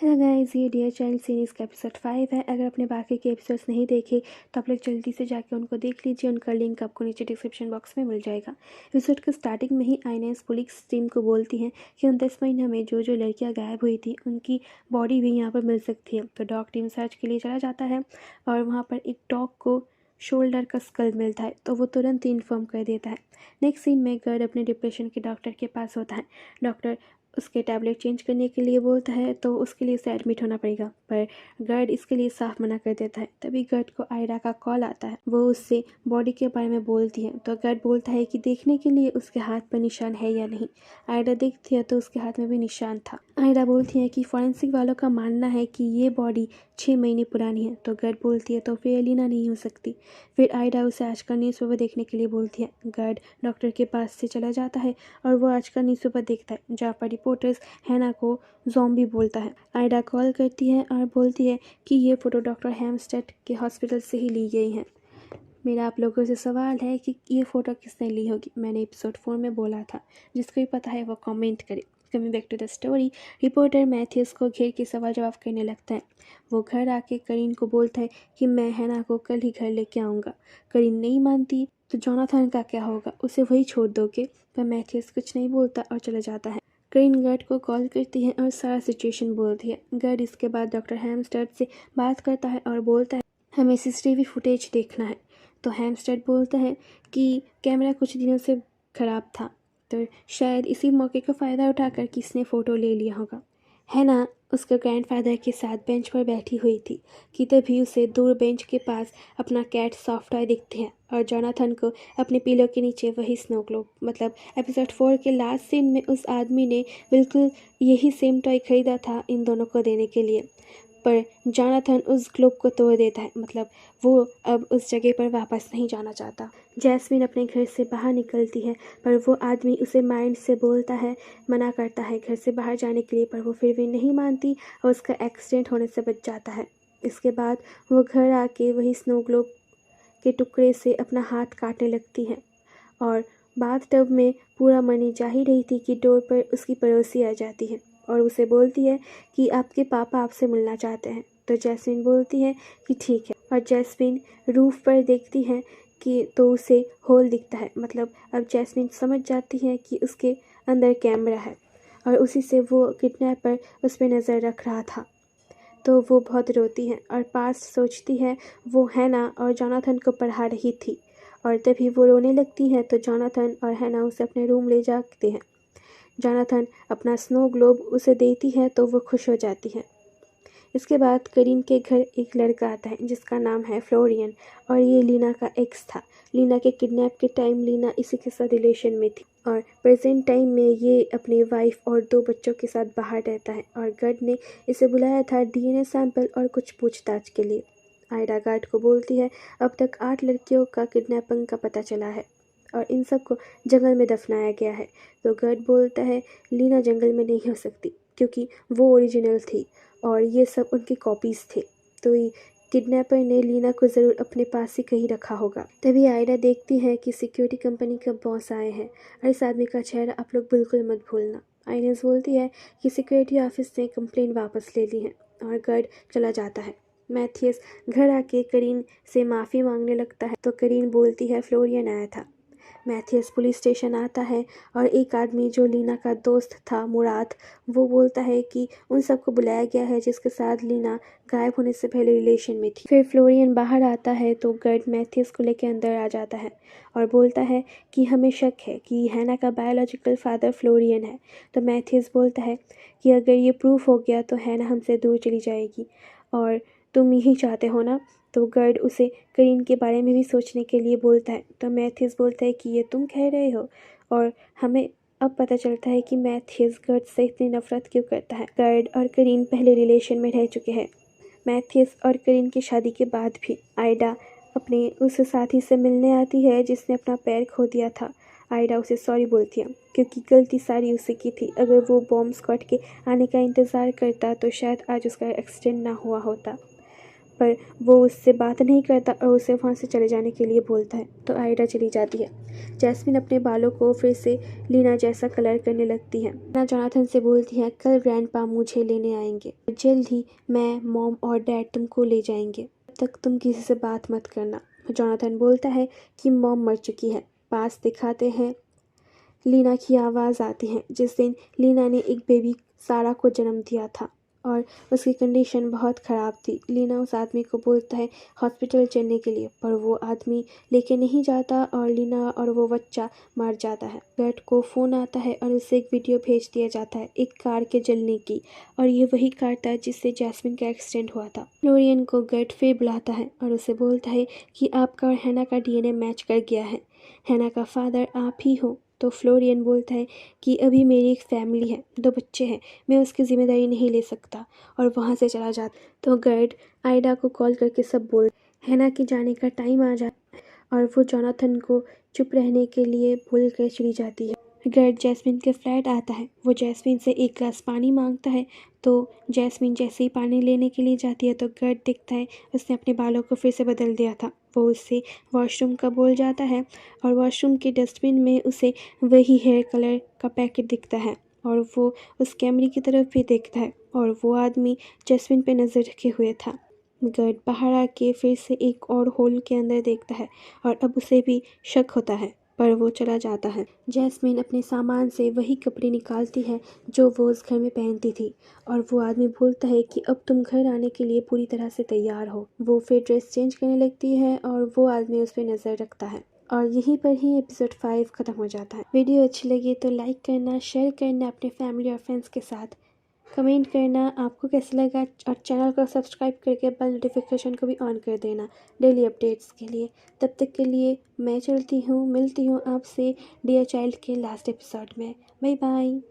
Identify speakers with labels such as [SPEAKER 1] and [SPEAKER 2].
[SPEAKER 1] Hello guys, ये dear child series का episode 5 है। अगर आपने बाकी के एपिसोड्स नहीं देखे तो आप लोग जल्दी से जाके उनको देख लीजिए। उनका लिंक आपको नीचे डिस्क्रिप्शन बॉक्स में मिल जाएगा। एपिसोड के स्टार्टिंग में ही आइनेस पुलिस टीम को बोलती हैं कि 29 महीने में जो जो लड़कियां गायब हुई थी उनकी बॉडी भी यहाँ पर मिल सकती है। तो डॉग टीम सर्च के लिए चला जाता है और वहाँ पर एक डॉग को शोल्डर का स्कल मिलता है, तो वो तुरंत ही इन्फॉर्म कर देता है। नेक्स्ट सीन में गर्ड अपने डिप्रेशन के डॉक्टर के पास होता है। डॉक्टर उसके टैबलेट चेंज करने के लिए बोलता है, तो उसके लिए उसे एडमिट होना पड़ेगा, पर गर्ड इसके लिए साफ मना कर देता है। तभी गर्ड को आयरा का कॉल आता है। वो उससे बॉडी के बारे में बोलती है, तो गर्ड बोलता है कि देखने के लिए उसके हाथ पर निशान है या नहीं। आयरा देखती है तो उसके हाथ में भी निशान था। आयरा बोलती है कि फॉरेंसिक वालों का मानना है कि ये बॉडी 6 महीने पुरानी है। तो गर्ड बोलती है तो फिर एलिना नहीं हो सकती। फिर आयरा उसे आज का न्यूज़पेपर देखने के लिए बोलती है। गर्ड डॉक्टर के पास से चला जाता है और वो आज का न्यूज़पेपर देखता है, जहाँ पर रिपोर्टर्स हैना को ज़ॉम्बी बोलता है। आयरा कॉल करती है और बोलती है कि ये फ़ोटो डॉक्टर हेम्स्टेड के हॉस्पिटल से ही ली गई है। मेरा आप लोगों से सवाल है कि ये फ़ोटो किसने ली होगी। मैंने एपिसोड 4 में बोला था, जिसको भी पता है वो कमेंट करे। Coming back to the story, reporter Matthews को घेर के सवाल जवाब करने लगता है। वो घर आके करीन को बोलता है कि मैं हैना को कल ही घर लेके आऊँगा। करीन नहीं मानती तो जोनाथन का क्या होगा, उसे वही छोड़ दोगे। पर मैथ्यूस कुछ नहीं बोलता और चला जाता है। करीन गर्ड को कॉल करती है और सारा सिचुएशन बोलती है। गर्ड इसके बाद डॉक्टर हेम्स्टेड से बात करता है और बोलता है हमें सीसीटीवी फुटेज देखना है। तो हेम्स्टेड बोलता है कि कैमरा कुछ दिनों से ख़राब था, तो शायद इसी मौके का फ़ायदा उठाकर किसने फ़ोटो ले लिया होगा। हैना उसके ग्रैंडफादर के साथ बेंच पर बैठी हुई थी कि तभी उसे दूर बेंच के पास अपना कैट सॉफ्ट टॉय दिखते हैं और जोनाथन को अपने पिलो के नीचे वही स्नो ग्लोब, मतलब एपिसोड 4 के लास्ट सीन में उस आदमी ने बिल्कुल यही सेम टॉय खरीदा था इन दोनों को देने के लिए। पर जोनाथन उस ग्लोब को तोड़ देता है, मतलब वो अब उस जगह पर वापस नहीं जाना चाहता। जैस्मिन अपने घर से बाहर निकलती है, पर वो आदमी उसे माइंड से बोलता है, मना करता है घर से बाहर जाने के लिए, पर वो फिर भी नहीं मानती और उसका एक्सीडेंट होने से बच जाता है। इसके बाद वो घर आके वही स्नो ग्लोब के टुकड़े से अपना हाथ काटने लगती है और बाथटब में पूरा मनी जा ही रही थी कि डोर पर उसकी पड़ोसी आ जाती है और उसे बोलती है कि आपके पापा आपसे मिलना चाहते हैं। तो जैस्मिन बोलती है कि ठीक है, और जैस्मिन रूफ पर देखती है कि तो उसे होल दिखता है। मतलब अब जैस्मिन समझ जाती है कि उसके अंदर कैमरा है और उसी से वो किडनैपर उस पर नज़र रख रहा था। तो वो बहुत रोती है और पास सोचती है वो हैना और जोनाथन को पढ़ा रही थी, और तभी वो रोने लगती है तो जोनाथन और हैना उसे अपने रूम ले जाते हैं। जोनाथन अपना स्नो ग्लोब उसे देती है तो वो खुश हो जाती है। इसके बाद करीन के घर एक लड़का आता है जिसका नाम है फ्लोरियन, और ये लीना का एक्स था। लीना के किडनैप के टाइम लीना इसी के साथ रिलेशन में थी और प्रेजेंट टाइम में ये अपनी वाइफ और 2 बच्चों के साथ बाहर रहता है, और गर्ड ने इसे बुलाया था डीएनए सैंपल और कुछ पूछताछ के लिए। आयरा गार्ड को बोलती है अब तक 8 लड़कियों का किडनैपिंग का पता चला है और इन सबको जंगल में दफनाया गया है। तो गर्ड बोलता है लीना जंगल में नहीं हो सकती क्योंकि वो ओरिजिनल थी और ये सब उनकी कॉपीज़ थे, तो ये किडनैपर ने लीना को ज़रूर अपने पास ही कहीं रखा होगा। तभी आयरा देखती है कि सिक्योरिटी कंपनी का बॉस आए हैं और इस आदमी का चेहरा आप लोग बिल्कुल मत भूलना। आइनेस बोलती है कि सिक्योरिटी ऑफिस ने कंप्लेंट वापस ले ली है और गर्ड चला जाता है। मैथ्यूस घर आके करीन से माफ़ी मांगने लगता है, तो करीन बोलती है फ्लोरियन आया था। मैथ्यूस पुलिस स्टेशन आता है और एक आदमी जो लीना का दोस्त था मुराद, वो बोलता है कि उन सबको बुलाया गया है जिसके साथ लीना गायब होने से पहले रिलेशन में थी। फिर फ्लोरियन बाहर आता है तो गर्ड मैथ्यूस को लेकर अंदर आ जाता है और बोलता है कि हमें शक है कि हैना का बायोलॉजिकल फादर फ्लोरियन है। तो मैथ्यूस बोलता है कि अगर ये प्रूफ हो गया तो हैना हमसे दूर चली जाएगी और तुम यही चाहते हो ना। तो गर्ड उसे करीन के बारे में भी सोचने के लिए बोलता है। तो मैथ्यूस बोलता है कि ये तुम कह रहे हो, और हमें अब पता चलता है कि मैथ्यूस गर्ड से इतनी नफरत क्यों करता है। गर्ड और करीन पहले रिलेशन में रह चुके हैं। मैथ्यूस और करीन की शादी के बाद भी आयडा अपने उस साथी से मिलने आती है जिसने अपना पैर खो दिया था। आयडा उसे सॉरी बोलती है क्योंकि गलती सारी उसी की थी। अगर वो बॉम्ब स्क्वाड के आने का इंतज़ार करता तो शायद आज उसका एक्सीडेंट ना हुआ होता। पर वो उससे बात नहीं करता और उसे वहाँ से चले जाने के लिए बोलता है। तो आयडा चली जाती है। जैस्मिन अपने बालों को फिर से लीना जैसा कलर करने लगती है। लीना जोनाथन से बोलती है, कल ग्रैंडपा मुझे लेने आएंगे, जल्द ही मैं, मॉम और डैड तुमको ले जाएंगे, तब तक तुम किसी से बात मत करना। जोनाथन बोलता है कि मॉम मर चुकी है। पास दिखाते हैं लीना की आवाज़ आती है जिस दिन लीना ने एक बेबी सारा को जन्म दिया था और उसकी कंडीशन बहुत ख़राब थी। लीना उस आदमी को बोलता है हॉस्पिटल चलने के लिए, पर वो आदमी लेके नहीं जाता और लीना और वो बच्चा मर जाता है। गर्ट को फ़ोन आता है और उसे एक वीडियो भेज दिया जाता है एक कार के जलने की, और ये वही कार था जिससे जैस्मिन का एक्सीडेंट हुआ था। फ्लोरियन को गर्ट फिर बुलाता है और उसे बोलता है कि आपका और हैना का डीएनए मैच कर गया है, हैना का फादर आप ही हो। तो फ्लोरियन बोलता है कि अभी मेरी एक फैमिली है, 2 बच्चे हैं, मैं उसकी ज़िम्मेदारी नहीं ले सकता, और वहाँ से चला जाता। तो गर्ड आयडा को कॉल करके सब बोल हैना के जाने का टाइम आ जाता है और वो जोनाथन को चुप रहने के लिए बोल कर चली जाती है। गर्ड जैस्मिन के फ्लैट आता है। वो जैस्मिन से एक ग्लास पानी मांगता है, तो जैस्मिन जैसे ही पानी लेने के लिए जाती है तो गर्ड दिखता है उसने अपने बालों को फिर से बदल दिया था। वो उससे वॉशरूम का बोल जाता है और वॉशरूम के डस्टबिन में उसे वही हेयर कलर का पैकेट दिखता है और वो उस कैमरे की तरफ भी देखता है और वो आदमी जैस्मिन पे नज़र रखे हुए था। गर्ड बाहर आके फिर से एक और होल के अंदर देखता है और अब उसे भी शक होता है, पर वो चला जाता है। जैस्मिन अपने सामान से वही कपड़े निकालती है जो वो उस घर में पहनती थी और वो आदमी बोलता है कि अब तुम घर आने के लिए पूरी तरह से तैयार हो। वो फिर ड्रेस चेंज करने लगती है और वो आदमी उस पर नज़र रखता है और यहीं पर ही एपिसोड 5 ख़त्म हो जाता है। वीडियो अच्छी लगी तो लाइक करना, शेयर करना अपने फैमिली और फ्रेंड्स के साथ, कमेंट करना आपको कैसा लगा और चैनल को सब्सक्राइब करके बेल नोटिफिकेशन को भी ऑन कर देना डेली अपडेट्स के लिए। तब तक के लिए मैं चलती हूँ, मिलती हूँ आपसे डियर चाइल्ड के लास्ट एपिसोड में। Bye bye.